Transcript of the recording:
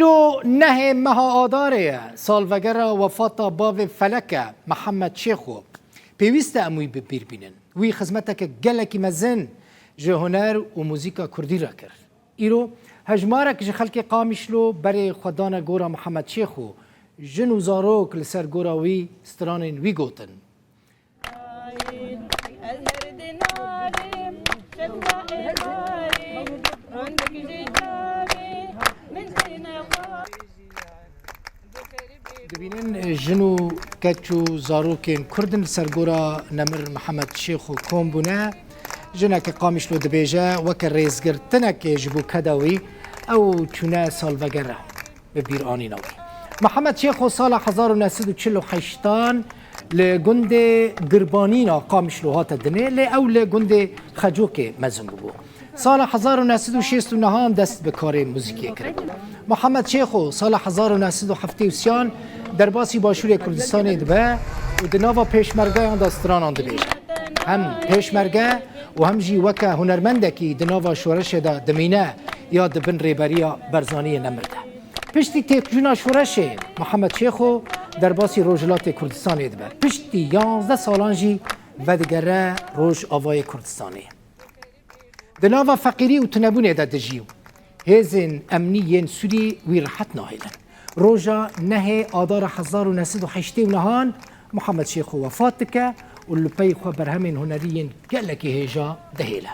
ایرو نه مها آداره سالوگر وفات باو فلکه محمد شیخو پیوست اموی ببیر بینن وی خدمت که گلکی مزن جه هنر و موزیکا کردی را کرد ایرو هجماره که خلق قامشلو برای خدانه گورا محمد شیخو جن و زاروک لسر گورا وی سترانین وی گوتن دبینن جنو کچو زاروکین کردن سرگورا نمر محمد شیخ و کوم بونه جنه که قامش لو دبیجه وکر ریزگرتنه که جبو کداوی او چونه سالوگره به بیر آنیناوی محمد شیخ سال 1948 لگند گربانینا قامش لو هات دنه لی او لگند خجوک مزن بو سال 1969 دست به کار موزیکی کرد محمد شیخو سال 1973 در باسی باشور کردستان دبه و دناوا پیشمرگه آن داستران آن دبیجه هم پیشمرگه و هم جی وکه هنرمنده که دناوا شورش دا دمینه یا دبن ریبریا برزانی نمرده پشتی تیکجونا شورش محمد شیخو در باسی روجلات کردستان دبه پشتی 11 سالانجی و دگره روج آوای کردستانی دناوا فقیری و تنبونه دا دجیو هزن امنیین سوری وی راحت ناهیلن روژا نه آدار 1989 محمد شیخ وفات که و لپی خو برهمین هنرین گلکی هجا دهیله